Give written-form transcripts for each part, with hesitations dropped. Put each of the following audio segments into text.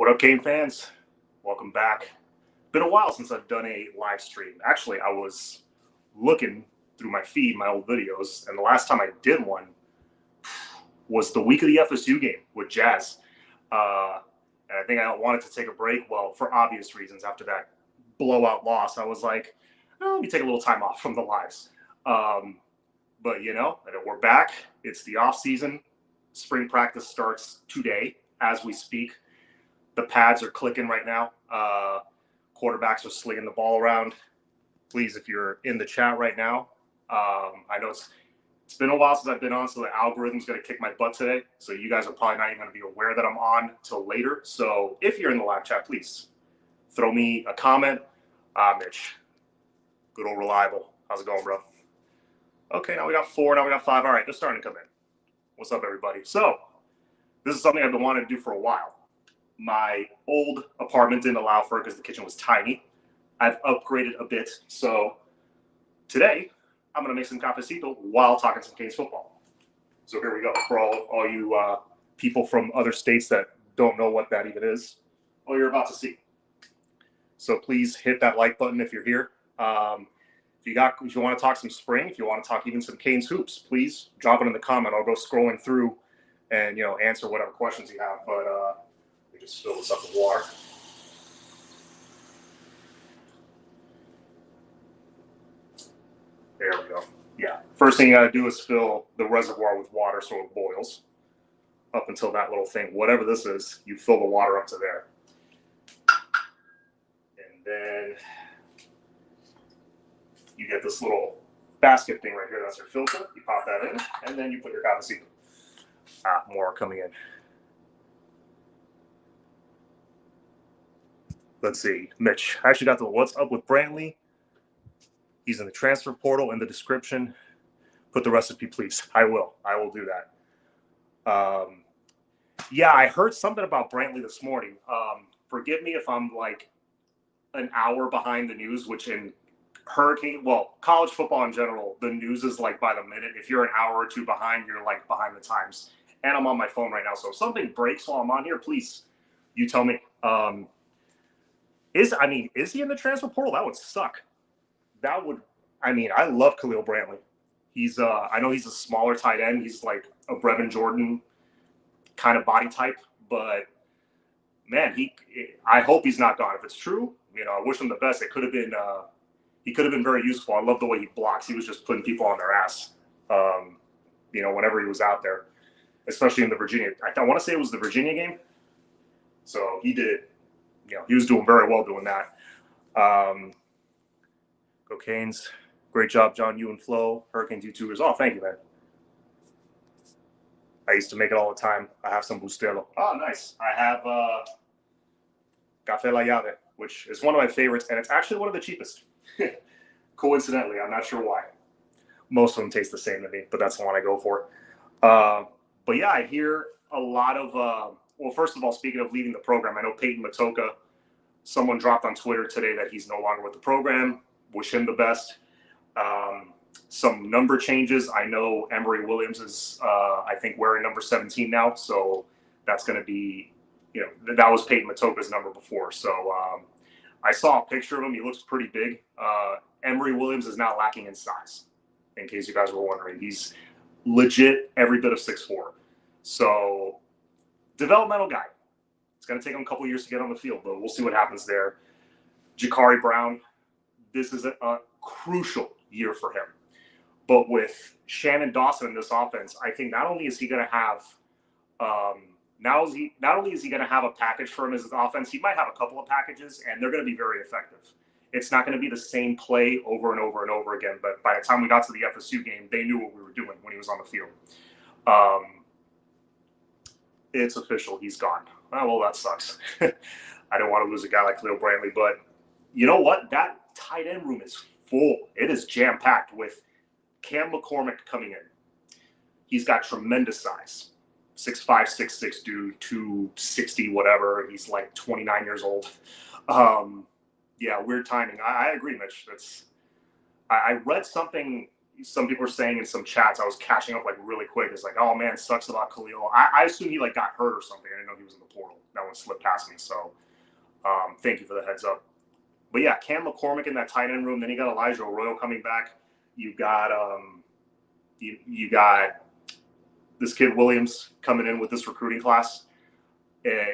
What up, Kane fans? Welcome back. Been a while since I've done a live stream. Actually, I was looking through my feed, my old videos, and the last time I did one was the week of the FSU game with Jazz. And I think I wanted to take a break, well, for obvious reasons. After that blowout loss, I was like, let me take a little time off from the lives. But, we're back. It's the off season. Spring practice starts today as we speak. The pads are clicking right now. Quarterbacks are slinging the ball around. Please, if you're in the chat right now, I know it's been a while since I've been on, so the algorithm's going to kick my butt today. So you guys are probably not even going to be aware that I'm on till later. So if you're in the live chat, please throw me a comment. Mitch, good old reliable. How's it going, bro? Okay, now we got 4. Now we got 5. All right, they're starting to come in. What's up, everybody? So this is something I've been wanting to do for a while. My old apartment didn't allow for it because the kitchen was tiny. I've upgraded a bit. So today, I'm going to make some cafecito while talking some Canes football. So here we go. For all you people from other states that don't know what that even is, well, you're about to see. So please hit that like button if you're here. If you want to talk some spring, if you want to talk even some Canes hoops, please drop it in the comment. I'll go scrolling through and answer whatever questions you have. But let me just fill this up with water. There we go. Yeah. First thing you got to do is fill the reservoir with water so it boils up until that little thing. Whatever this is, you fill the water up to there. And then you get this little basket thing right here. That's your filter. You pop that in, and then you put your cafecito. More coming in. Let's see. Mitch, I actually got the what's up with Brantley. He's in the transfer portal in the description. Put the recipe, please. I will do that. Yeah, I heard something about Brantley this morning. Forgive me if I'm like an hour behind the news, which in college football in general, the news is like by the minute. If you're an hour or two behind, you're like behind the times. And I'm on my phone right now. So if something breaks while I'm on here, please, you tell me. Is he in the transfer portal? That would suck. I love Khalil Brantley. He's I know he's a smaller tight end. He's like a Brevin Jordan kind of body type, but man, I hope he's not gone. If it's true, I wish him the best. It could have been he could have been very useful. I love the way he blocks. He was just putting people on their ass. Whenever he was out there, especially in the Virginia. I want to say it was the Virginia game. So he did. He was doing very well doing that. Go Canes. Great job, John, you and Flo. Hurricanes YouTubers. Oh, thank you, man. I used to make it all the time. I have some Bustelo. Oh, nice. I have Café La Llave, which is one of my favorites, and it's actually one of the cheapest. Coincidentally, I'm not sure why. Most of them taste the same to me, but that's the one I go for. But yeah, I hear a lot of first of all, speaking of leaving the program, I know Peyton Matoka, someone dropped on Twitter today that he's no longer with the program. Wish him the best. Some number changes. I know Emory Williams is, I think, wearing number 17 now. So that's going to be, that was Peyton Matoka's number before. So I saw a picture of him. He looks pretty big. Emory Williams is not lacking in size, in case you guys were wondering. He's legit every bit of 6'4". So developmental guy. It's going to take him a couple years to get on the field, but we'll see what happens there. Jakari Brown, this is a crucial year for him. But with Shannon Dawson in this offense, I think not only is he going to have not only is he going to have a package for him as his offense, he might have a couple of packages, and they're going to be very effective. It's not going to be the same play over and over and over again, but by the time we got to the FSU game, they knew what we were doing when he was on the field. It's official. He's gone. Well, that sucks. I don't want to lose a guy like Khalil Brantley, but you know what? That tight end room is full. It is jam-packed with Cam McCormick coming in. He's got tremendous size. 6'5", 6'6" dude, 260, whatever. He's like 29 years old. Yeah, weird timing. I agree, Mitch. I read something, some people are saying in some chats, I was catching up like really quick. It's like, oh man, sucks about Khalil. I assume he like got hurt or something. I didn't know he was in the portal. That one slipped past me. So thank you for the heads up. But yeah, Cam McCormick in that tight end room. Then you got Elijah Arroyo coming back. You got you got this kid Williams coming in with this recruiting class.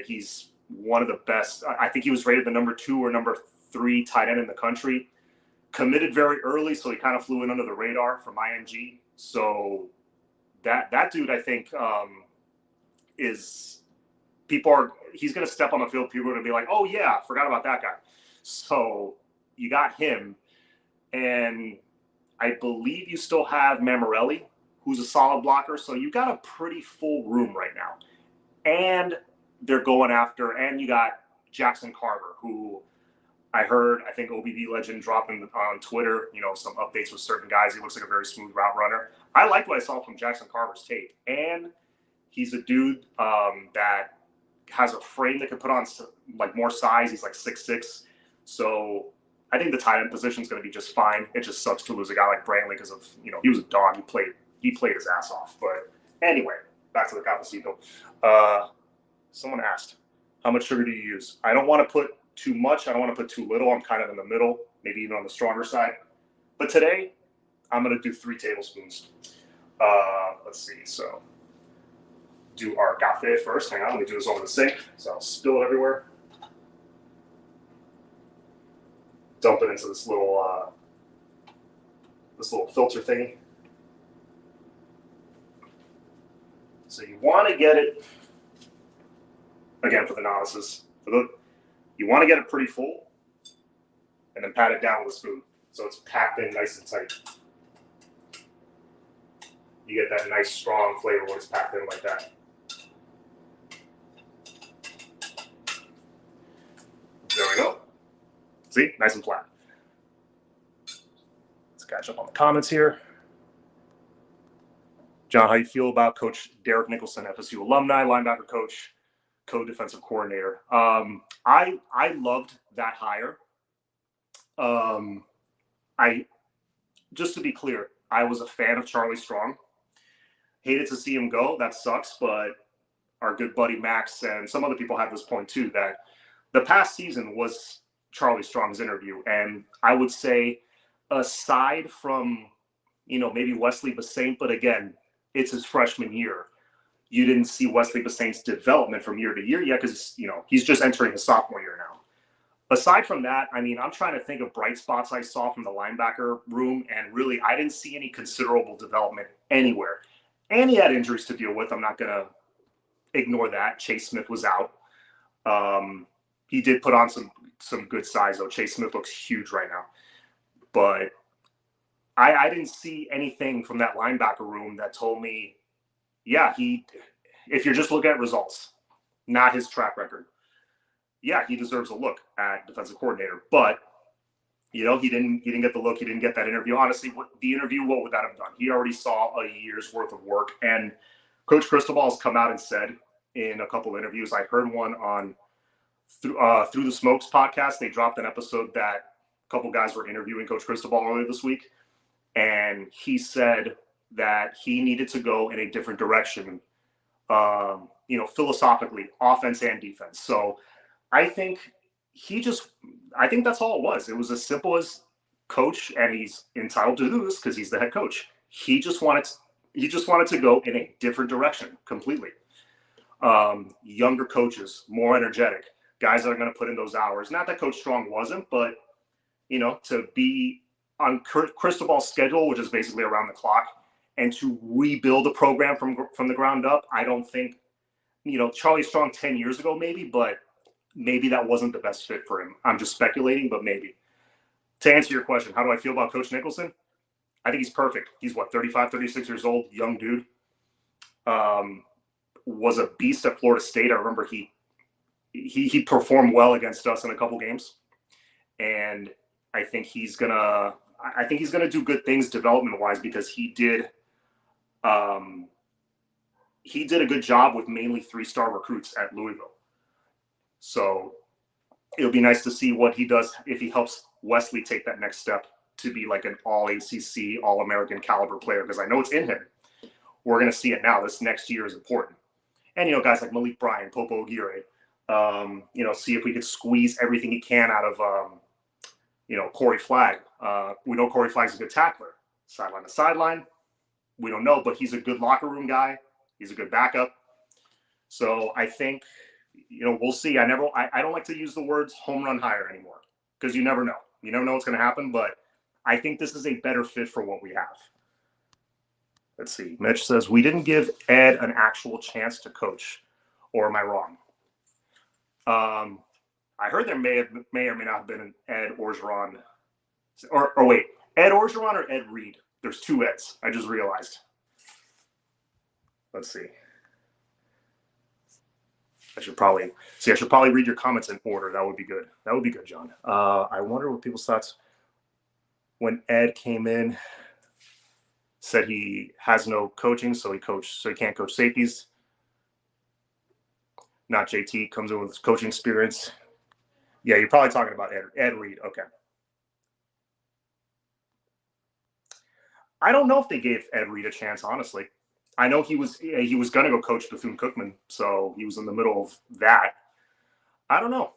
He's one of the best. I think he was rated the number 2 or number 3 tight end in the country. Committed very early, so he kind of flew in under the radar from IMG. So that dude, I think, he's going to step on the field. People are going to be like, oh yeah, forgot about that guy. So you got him, and I believe you still have Mammarelli, who's a solid blocker. So you got a pretty full room right now. And they're going after, and you got Jackson Carver, who I think OBB Legend dropped on Twitter, some updates with certain guys. He looks like a very smooth route runner. I liked what I saw from Jackson Carver's tape. And he's a dude that has a frame that can put on like more size. He's like 6'6". So I think the tight end position is going to be just fine. It just sucks to lose a guy like Brantley because of, he was a dog. He played his ass off. But anyway, back to the Cafecito. Someone asked, how much sugar do you use? I don't want to put too much. I don't want to put too little. I'm kind of in the middle, maybe even on the stronger side. But today, I'm going to do 3 tablespoons. Let's see. So do our cafe first. Hang on. Let me do this over the sink so I'll spill it everywhere. Dump it into this little filter thingy. So you want to get it, again, for the novices, you want to get it pretty full and then pat it down with a spoon so it's packed in nice and tight. You get that nice strong flavor when it's packed in like that. There we go. See, nice and flat. Let's catch up on the comments here. John, how you feel about Coach Derek Nicholson, FSU alumni, linebacker coach, co-defensive coordinator? I loved that hire. Just to be clear, I was a fan of Charlie Strong. Hated to see him go. That sucks, but our good buddy Max and some other people have this point too, that the past season was Charlie Strong's interview. And I would say, aside from, maybe Wesley Basaint, but again, it's his freshman year. You didn't see Wesley Basaint's development from year to year yet because, he's just entering his sophomore year now. Aside from that, I'm trying to think of bright spots I saw from the linebacker room, and really, I didn't see any considerable development anywhere. And he had injuries to deal with. I'm not going to ignore that. Chase Smith was out. He did put on some good size, though. Chase Smith looks huge right now. But I didn't see anything from that linebacker room that told me, yeah, if you're just looking at results, not his track record, yeah, he deserves a look at defensive coordinator. But, he didn't get the look. He didn't get that interview. Honestly, what would that have done? He already saw a year's worth of work. And Coach Cristobal has come out and said in a couple of interviews, I heard one on Through the Smokes podcast. They dropped an episode that a couple guys were interviewing Coach Cristobal earlier this week. And he said that he needed to go in a different direction, philosophically, offense and defense. So I think that's all it was. It was as simple as coach, and he's entitled to do this because he's the head coach. He just wanted to go in a different direction completely. Younger coaches, more energetic, guys that are going to put in those hours. Not that Coach Strong wasn't, but to be on Cristobal's schedule, which is basically around the clock, and to rebuild a program from the ground up. I don't think, Charlie Strong 10 years ago maybe, but maybe that wasn't the best fit for him. I'm just speculating, but maybe. To answer your question, how do I feel about Coach Nicholson? I think he's perfect. He's 35, 36 years old, young dude. Was a beast at Florida State. I remember he performed well against us in a couple games. And I think he's gonna do good things development-wise because he did a good job with mainly 3-star recruits at Louisville. So it'll be nice to see what he does if he helps Wesley take that next step to be like an all ACC, all American caliber player, because I know it's in him. We're going to see it now. This next year is important. And, guys like Malik Bryan, Popo Aguirre, see if we could squeeze everything he can out of, Corey Flagg. We know Corey Flagg's a good tackler. Sideline to sideline, we don't know, but he's a good locker room guy. He's a good backup. So I think, we'll see. I don't like to use the words home run hire anymore, because you never know. You never know what's going to happen, but I think this is a better fit for what we have. Let's see. Mitch says, we didn't give Ed an actual chance to coach, or am I wrong? I heard there may or may not have been an Ed Orgeron. Or wait, Ed Orgeron or Ed Reed? There's two Eds. I just realized. Let's see. I should probably read your comments in order. That would be good. That would be good, John. I wonder what people's thoughts when Ed came in. Said he has no coaching, so he can't coach safeties. Not JT, comes in with his coaching experience. Yeah, you're probably talking about Ed Reed. Okay. I don't know if they gave Ed Reed a chance, honestly. I know he was going to go coach Bethune-Cookman, so he was in the middle of that. I don't know.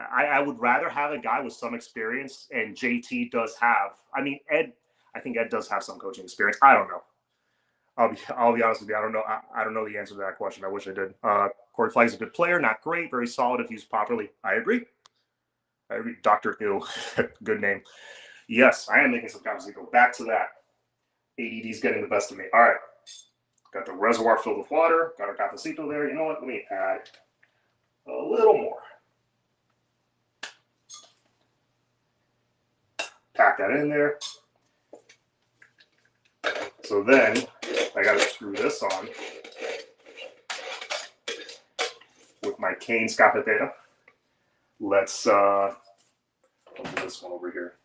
I would rather have a guy with some experience, and JT does have. I mean, I think Ed does have some coaching experience. I don't know. I'll be honest with you. I don't know. I don't know the answer to that question. I wish I did. Corey Flagg's a good player, not great, very solid if used properly. I agree. Dr. Ill, good name. Yes, I am making some Cafecito. Back to that. ADD's getting the best of me. All right. Got the reservoir filled with water. Got our Cafecito there. You know what? Let me add a little more. Pack that in there. So then I got to screw this on with my Cane's Cafetera. Let's I'll do this one over here.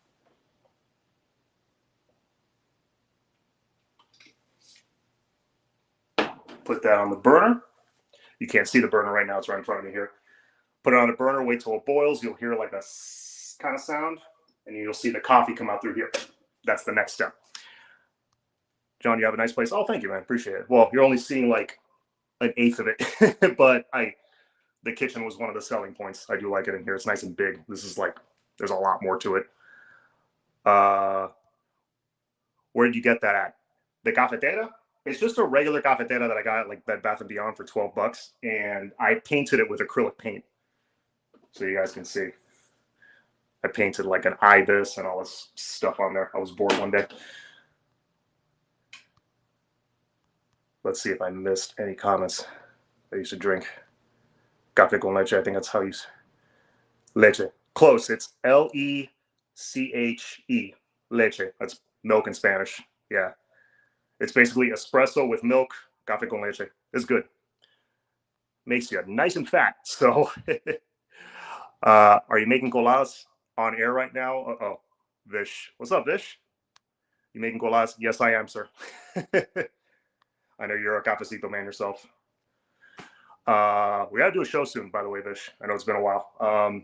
Put that on the burner. You can't see the burner right now. It's right in front of me here. Put it on the burner. Wait till it boils. You'll hear like a kind of sound, and you'll see the coffee come out through here. That's the next step. John, you have a nice place. Oh, thank you, man. Appreciate it. Well, you're only seeing like an eighth of it, but the kitchen was one of the selling points. I do like it in here. It's nice and big. This is like, there's a lot more to it. Where did you get that at? The cafetera? It's just a regular cafetera that I got at like Bed Bath & Beyond for $12, and I painted it with acrylic paint, so you guys can see. I painted like an ibis and all this stuff on there. I was bored one day. Let's see if I missed any comments. I used to drink café con leche. I think that's how you say leche. Close. It's Leche. Leche. That's milk in Spanish. Yeah. It's basically espresso with milk. Café con leche. It's good. Makes you nice and fat. So, are you making coladas on air right now? Uh-oh. Vish. What's up, Vish? You making coladas? Yes, I am, sir. I know you're a Cafecito man yourself. We got to do a show soon, by the way, Vish. I know it's been a while.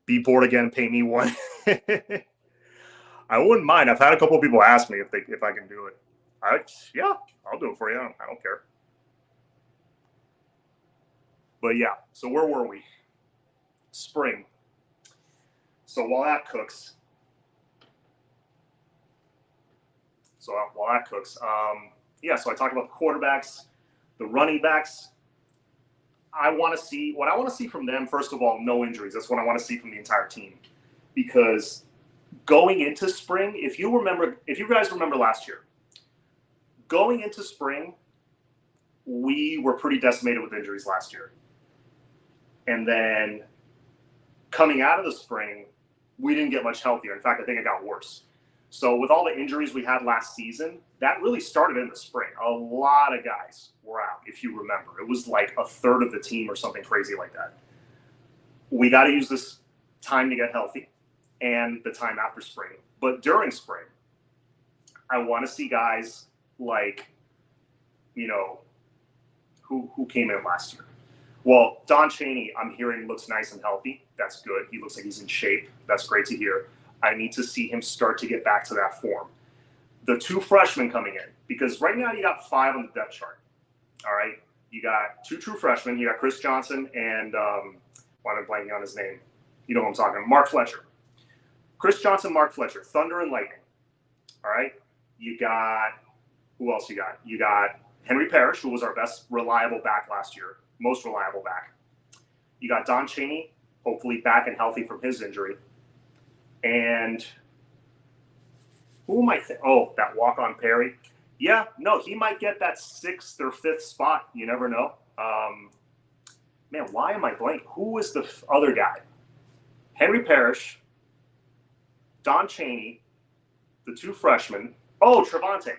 Be bored again, pay me one. I wouldn't mind. I've had a couple of people ask me if I can do it. Yeah, I'll do it for you. I don't care. But yeah, so where were we? Spring. So while that cooks, so I talked about the quarterbacks, the running backs. What I want to see from them, first of all, no injuries. That's what I want to see from the entire team. Because going into spring, if you guys remember last year, going into spring, we were pretty decimated with injuries last year. And then coming out of the spring, we didn't get much healthier. In fact, I think it got worse. So with all the injuries we had last season, that really started in the spring. A lot of guys were out, if you remember. It was like a third of the team or something crazy like that. We got to use this time to get healthy and the time after spring. But during spring, I want to see guys like, who came in last year. Well, Don Chaney, I'm hearing, looks nice and healthy. That's good. He looks like he's in shape. That's great to hear. I need to see him start to get back to that form. The 2 freshmen coming in, because right now you got 5 on the depth chart. All right, you got 2 true freshmen. You got Chris Johnson and why am I blanking on his name? You know what I'm talking about? Mark Fletcher. Chris Johnson, Mark Fletcher, Thunder and Lightning. All right, you got, who else you got? You got Henry Parrish, who was our best reliable back last year, most reliable back. You got Don Chaney, hopefully back and healthy from his injury. And who am I thinking? Oh, that walk-on Perry. Yeah, no, he might get that 6th or 5th spot. You never know. Man, why am I blank? Who is the other guy? Henry Parrish, Don Chaney, the 2 freshmen. Oh, Trevante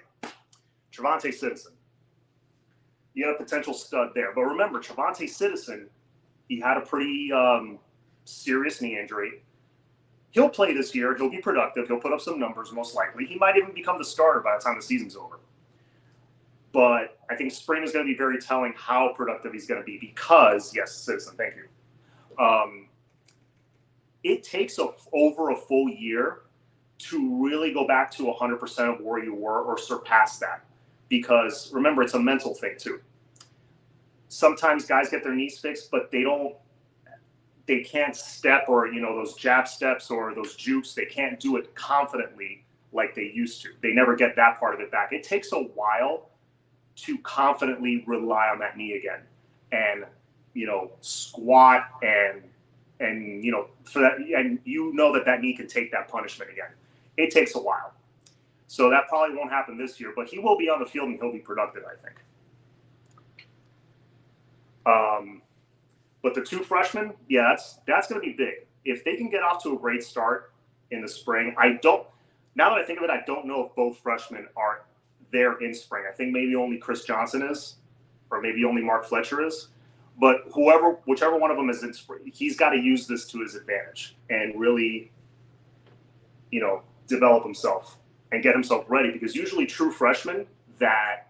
Citizen. You got a potential stud there. But remember, Trevante Citizen, he had a pretty serious knee injury. He'll play this year. He'll be productive. He'll put up some numbers, most likely. He might even become the starter by the time the season's over. But I think spring is going to be very telling how productive he's going to be because, yes, Citizen, thank you. It takes over a full year to really go back to 100% of where you were or surpass that. Because remember, it's a mental thing too. Sometimes guys get their knees fixed, but they can't step, or those jab steps or those jukes, they can't do it confidently like they used to. They never get that part of it back. It takes a while to confidently rely on that knee again and squat and for that, and that knee can take that punishment again. It takes a while. So that probably won't happen this year, but he will be on the field and he'll be productive, I think. But the 2 freshmen, yeah, that's going to be big. If they can get off to a great start in the spring, now that I think of it, I don't know if both freshmen are there in spring. I think maybe only Chris Johnson is, or maybe only Mark Fletcher is. But whichever one of them is in spring, he's got to use this to his advantage and really, develop himself and get himself ready. Because usually true freshmen that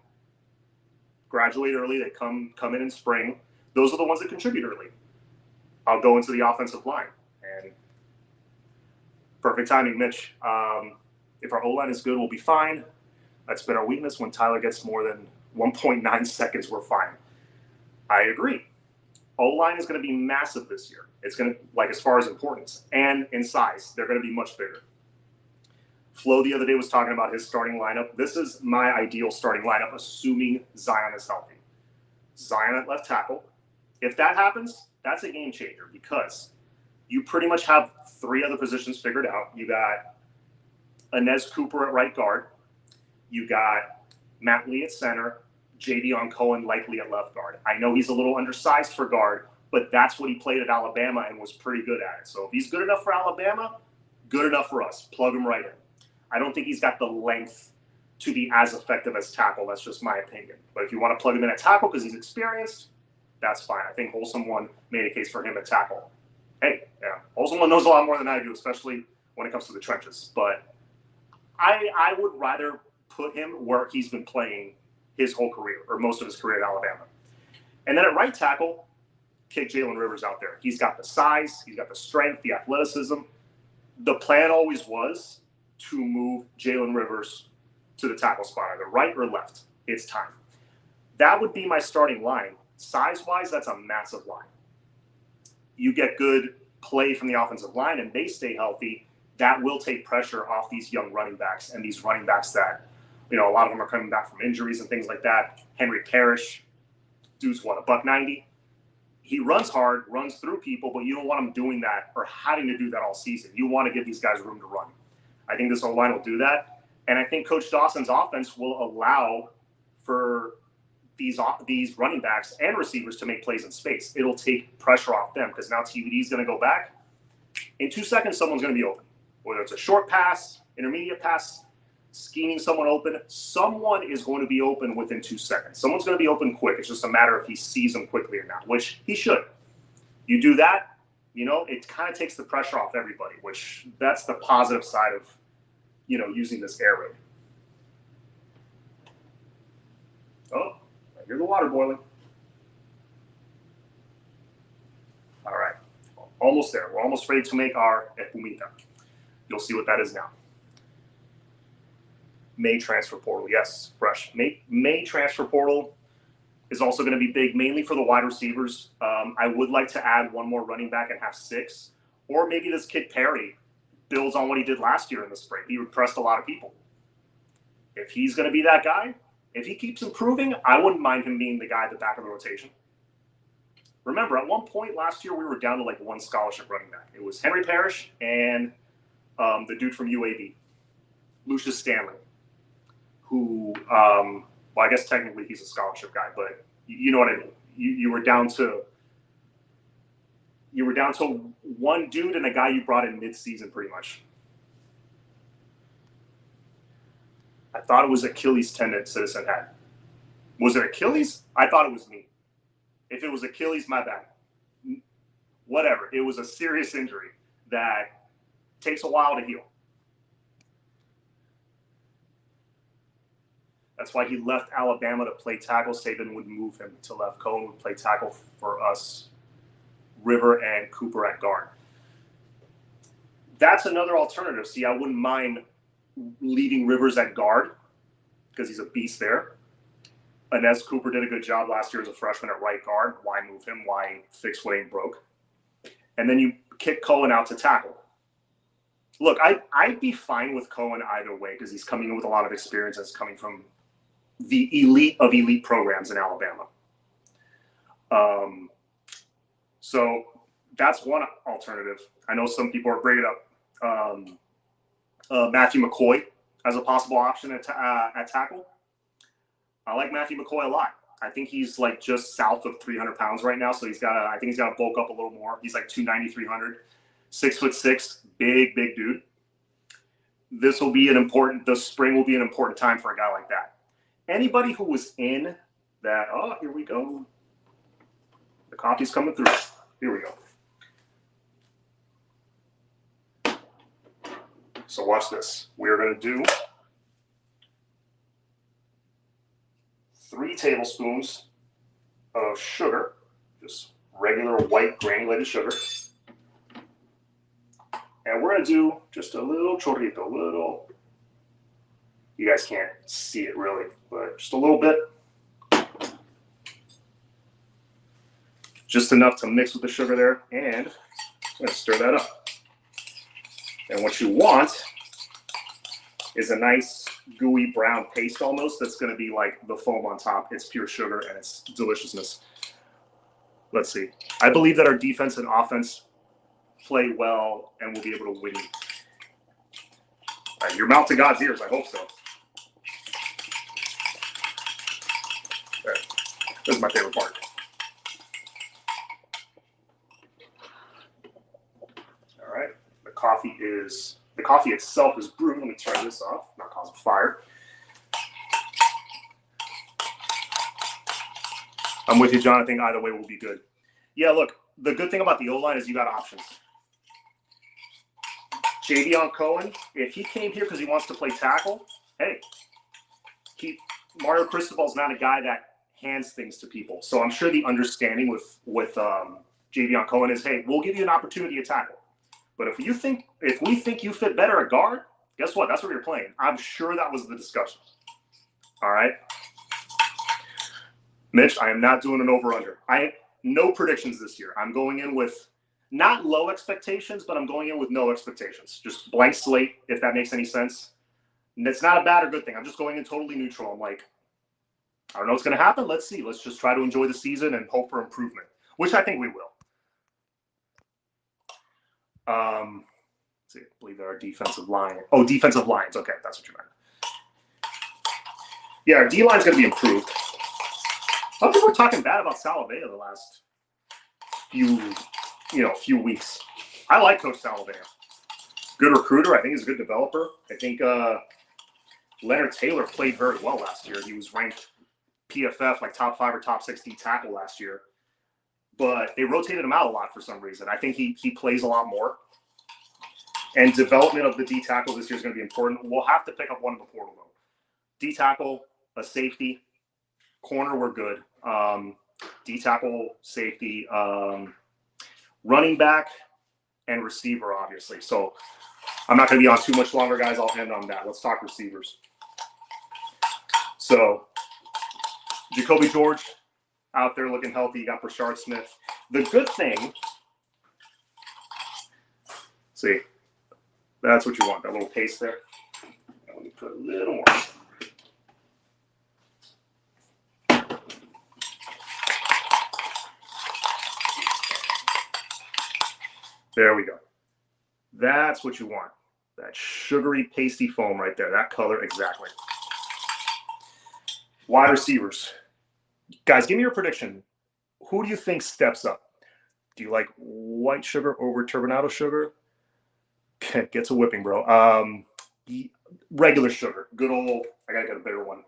graduate early, they come in spring, those are the ones that contribute early. I'll go into the offensive line. And perfect timing, Mitch. If our O-line is good, we'll be fine. That's been our weakness. When Tyler gets more than 1.9 seconds, we're fine. I agree. O-line is going to be massive this year. It's going to, as far as importance and in size, they're going to be much bigger. Flo the other day was talking about his starting lineup. This is my ideal starting lineup, assuming Zion is healthy. Zion at left tackle. If that happens, that's a game changer because you pretty much have 3 other positions figured out. You got Inez Cooper at right guard. You got Matt Lee at center. Jadeon Cohen likely at left guard. I know he's a little undersized for guard, but that's what he played at Alabama and was pretty good at it. So if he's good enough for Alabama, good enough for us. Plug him right in. I don't think he's got the length to be as effective as tackle. That's just my opinion. But if you want to plug him in at tackle because he's experienced, that's fine. I think Wholesome One made a case for him at tackle. Hey, yeah, Wholesome One knows a lot more than I do, especially when it comes to the trenches. But I would rather put him where he's been playing his whole career, or most of his career at Alabama. And then at right tackle, kick Jalen Rivers out there. He's got the size, he's got the strength, the athleticism. The plan always was to move Jalen Rivers to the tackle spot, either right or left. It's time. That would be my starting line. Size-wise, that's a massive line. You get good play from the offensive line and they stay healthy, that will take pressure off these young running backs and these running backs that, a lot of them are coming back from injuries and things like that. Henry Parrish, dude's what, $190? He runs hard, runs through people, but you don't want him doing that or having to do that all season. You want to give these guys room to run. I think this O-line will do that. And I think Coach Dawson's offense will allow for these running backs and receivers to make plays in space. It'll take pressure off them because now TVD is going to go back. In 2 seconds, someone's going to be open. Whether it's a short pass, intermediate pass, scheming someone open, someone is going to be open within 2 seconds. Someone's going to be open quick. It's just a matter if he sees them quickly or not, which he should. You do that, it kind of takes the pressure off everybody, which that's the positive side of, using this air raid. Oh, I hear the water boiling. almost there. We're almost ready to make our Espumita. You'll see what that is now. May transfer portal, yes, fresh. May transfer portal is also going to be big, mainly for the wide receivers. I would like to add one more running back and have 6. Or maybe this kid Perry builds on what he did last year in the spring. He impressed a lot of people. If he's going to be that guy, if he keeps improving, I wouldn't mind him being the guy at the back of the rotation. Remember, at one point last year, we were down to like 1 scholarship running back. It was Henry Parrish and the dude from UAB, Lucius Stanley, who, well, I guess technically he's a scholarship guy, but you know what I mean. You were down to one dude and a guy you brought in mid-season, pretty much. I thought it was Achilles tendon Citizen had. Was it Achilles? I thought it was me. If it was Achilles, my bad. Whatever. It was a serious injury that takes a while to heal. That's why he left Alabama to play tackle. Saban would move him to left. Cohen would play tackle for us. River and Cooper at guard. That's another alternative. See, I wouldn't mind leaving Rivers at guard because he's a beast there. Inez Cooper did a good job last year as a freshman at right guard. Why move him? Why fix what ain't broke? And then you kick Cohen out to tackle. Look, I'd be fine with Cohen either way because he's coming in with a lot of experience and is coming from the elite of elite programs in Alabama. So that's one alternative. I know some people are bringing up Matthew McCoy as a possible option at tackle. I like Matthew McCoy a lot. I think he's like just south of 300 pounds right now. So I think he's got to bulk up a little more. He's like 290, 300, 6'6", big dude. The spring will be an important time for a guy like that. Anybody who was in that, oh, here we go. The coffee's coming through. Here we go. So watch this. We're going to do 3 tablespoons of sugar, just regular white granulated sugar. And we're going to do just a little chorrito, little. You guys can't see it really, but just a little bit. Just enough to mix with the sugar there, and I'm going to stir that up. And what you want is a nice gooey brown paste almost that's going to be like the foam on top. It's pure sugar and it's deliciousness. Let's see. I believe that our defense and offense play well and we'll be able to win. All right, your mouth to God's ears. I hope so. There. This is my favorite part. All right. The coffee itself is brewing. Let me turn this off, not cause a fire. I'm with you, John. I think either way will be good. Yeah, look, the good thing about the O-line is you got options. Javion Cohen, if he came here because he wants to play tackle, hey, Mario Cristobal's not a guy that hands things to people. So I'm sure the understanding with Javion Cohen is, hey, we'll give you an opportunity to tackle. But if we think you fit better at guard, guess what? That's where you're playing. I'm sure that was the discussion. All right. Mitch, I am not doing an over-under. No predictions this year. I'm going in with not low expectations, but I'm going in with no expectations. Just blank slate, if that makes any sense. And it's not a bad or good thing. I'm just going in totally neutral. I'm like, I don't know what's going to happen. Let's see. Let's just try to enjoy the season and hope for improvement, which I think we will. Let's see, I believe there are defensive line. Oh, defensive lines. Okay, that's what you meant. Yeah, our D-line's going to be improved. I don't think we're talking bad about Salavea the last few weeks. I like Coach Salavea. Good recruiter. I think he's a good developer. I think Leonard Taylor played very well last year. He was ranked PFF like top 5 or top 6 D tackle last year. But they rotated him out a lot for some reason. I think he plays a lot more. And development of the D tackle this year is going to be important. We'll have to pick up one in the portal, though. D tackle, a safety. Corner, we're good. D tackle, safety. Running back, and receiver, obviously. So I'm not going to be on too much longer, guys. I'll end on that. Let's talk receivers. So Jacoby George out there looking healthy. You got Brashard Smith. The good thing, see, that's what you want, that little paste there. Let me put a little more. There we go. That's what you want. That sugary, pasty foam right there. That color, exactly. Wide receivers. Guys, give me your prediction. Who do you think steps up? Do you like white sugar over turbinado sugar? Gets a whipping, bro. Regular sugar. Good old, I gotta get a better one.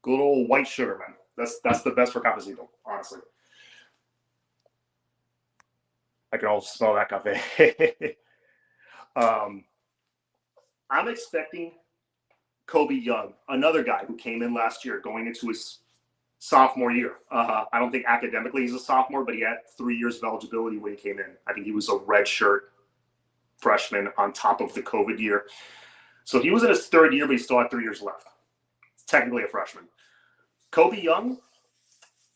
Good old white sugar, man. That's the best for cafecito, honestly. I can also smell that cafe. I'm expecting Kobe Young, another guy who came in last year, going into his sophomore year. I don't think academically he's a sophomore, but he had 3 years of eligibility when he came in. I think he was a redshirt freshman on top of the COVID year. So he was in his third year, but he still had 3 years left. It's technically a freshman. Kobe Young,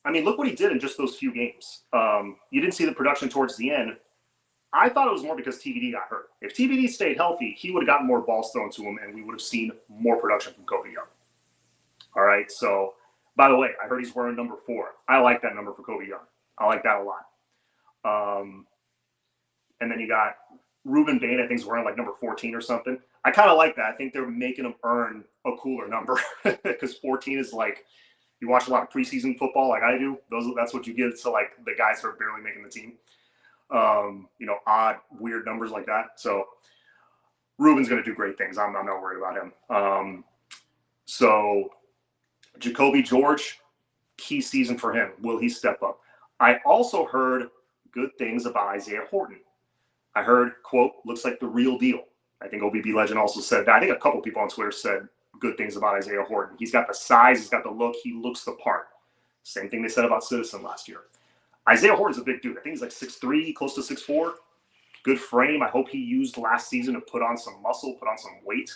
I mean, look what he did in just those few games. You didn't see the production towards the end. I thought it was more because TBD got hurt. If TBD stayed healthy, he would have gotten more balls thrown to him, and we would have seen more production from Kobe Young. All right, so by the way, I heard he's wearing number 4. I like that number for Kobe Young. I like that a lot. And then you got Ruben Bain, I think, is wearing like number 14 or something. I kind of like that. I think they're making him earn a cooler number because 14 is like, you watch a lot of preseason football like I do. That's what you give to like the guys who are barely making the team. Odd, weird numbers like that. So Ruben's going to do great things. I'm not worried about him. So Jacoby George, key season for him. Will he step up? I also heard good things about Isaiah Horton. I heard, quote, looks like the real deal. I think OBB Legend also said that. I think a couple people on Twitter said good things about Isaiah Horton. He's got the size. He's got the look. He looks the part. Same thing they said about Citizen last year. Isaiah Horton's a big dude. I think he's like 6'3", close to 6'4". Good frame. I hope he used last season to put on some muscle, put on some weight.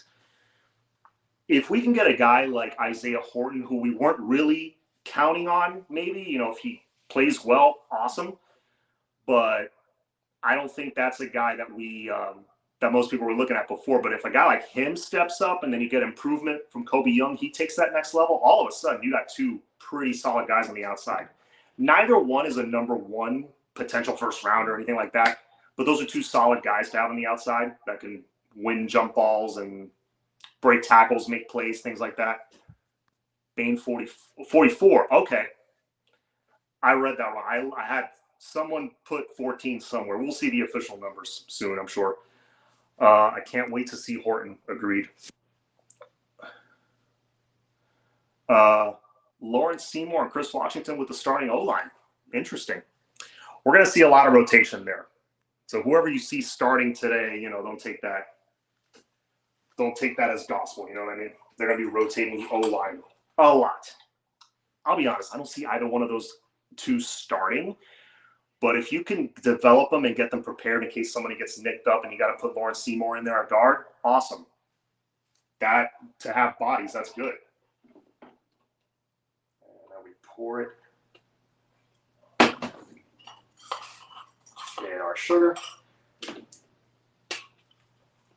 If we can get a guy like Isaiah Horton, who we weren't really counting on, maybe, if he plays well, awesome. But I don't think that's a guy that that most people were looking at before. But if a guy like him steps up and then you get improvement from Kobe Young, he takes that next level, all of a sudden you got 2 pretty solid guys on the outside. Neither one is a number 1 potential first round or anything like that. But those are 2 solid guys to have on the outside that can win jump balls and break tackles, make plays, things like that. Bain 44. Okay. I read that wrong. I had someone put 14 somewhere. We'll see the official numbers soon, I'm sure. I can't wait to see Horton. Agreed. Lawrence Seymour and Chris Washington with the starting O-line. Interesting. We're going to see a lot of rotation there. So whoever you see starting today, don't take that as gospel. You know what I mean? They're going to be rotating the O-line a lot. I'll be honest. I don't see either one of those 2 starting. But if you can develop them and get them prepared in case somebody gets nicked up and you got to put Lawrence Seymour in there at guard, awesome. That, to have bodies, that's good. Pour it in our sugar.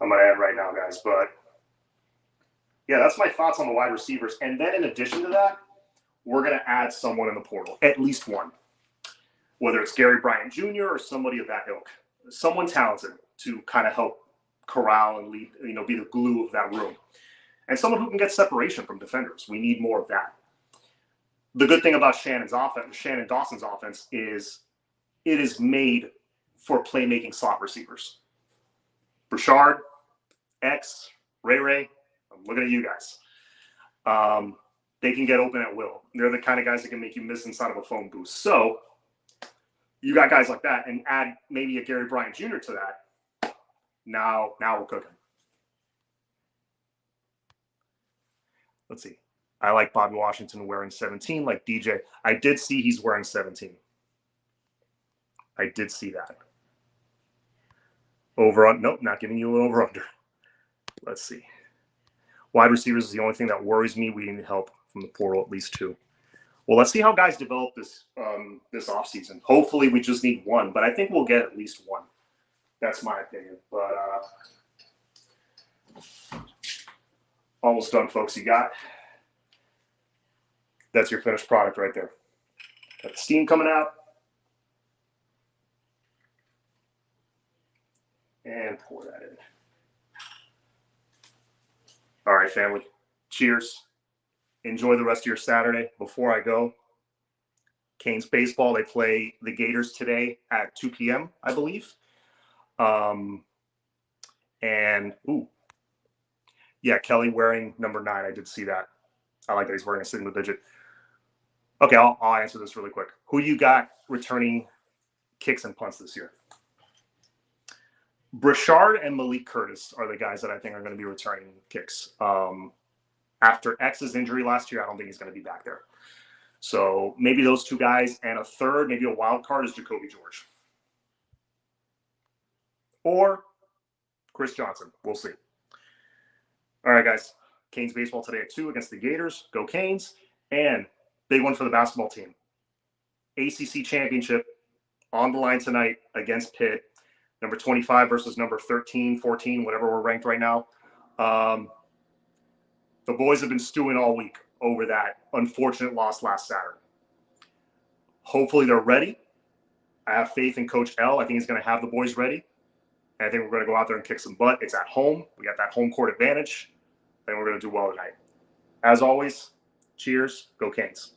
I'm going to add right now, guys. But, yeah, that's my thoughts on the wide receivers. And then in addition to that, we're going to add someone in the portal, at least one. Whether it's Gary Bryant Jr. or somebody of that ilk. Someone talented to kind of help corral and lead, be the glue of that room. And someone who can get separation from defenders. We need more of that. The good thing about Shannon Dawson's offense is it is made for playmaking slot receivers. Brashard, X, Ray, I'm looking at you guys. They can get open at will. They're the kind of guys that can make you miss inside of a phone booth. So you got guys like that, and add maybe a Gary Bryant Jr. to that. Now we're cooking. Let's see. I like Bobby Washington wearing 17, like DJ. I did see he's wearing 17. I did see that. Over on, nope, not giving you an over under. Let's see. Wide receivers is the only thing that worries me. We need help from the portal, at least 2. Well, let's see how guys develop this offseason. Hopefully, we just need 1, but I think we'll get at least 1. That's my opinion. But almost done, folks. That's your finished product right there. Got the steam coming out. And pour that in. All right, family. Cheers. Enjoy the rest of your Saturday. Before I go, Canes baseball, they play the Gators today at 2 p.m., I believe. Kelly wearing number 9. I did see that. I like that he's wearing a single digit. Okay, I'll answer this really quick. Who you got returning kicks and punts this year? Brashard and Malik Curtis are the guys that I think are going to be returning kicks. After X's injury last year, I don't think he's going to be back there. So maybe those 2 guys, and a third, maybe a wild card, is Jacoby George. Or Chris Johnson. We'll see. All right, guys. Canes baseball today at 2 against the Gators. Go Canes. And big one for the basketball team. ACC championship on the line tonight against Pitt. Number 25 versus number 13, 14, whatever we're ranked right now. The boys have been stewing all week over that unfortunate loss last Saturday. Hopefully they're ready. I have faith in Coach L. I think he's going to have the boys ready. And I think we're going to go out there and kick some butt. It's at home. We got that home court advantage. I think we're going to do well tonight. As always, cheers. Go Canes.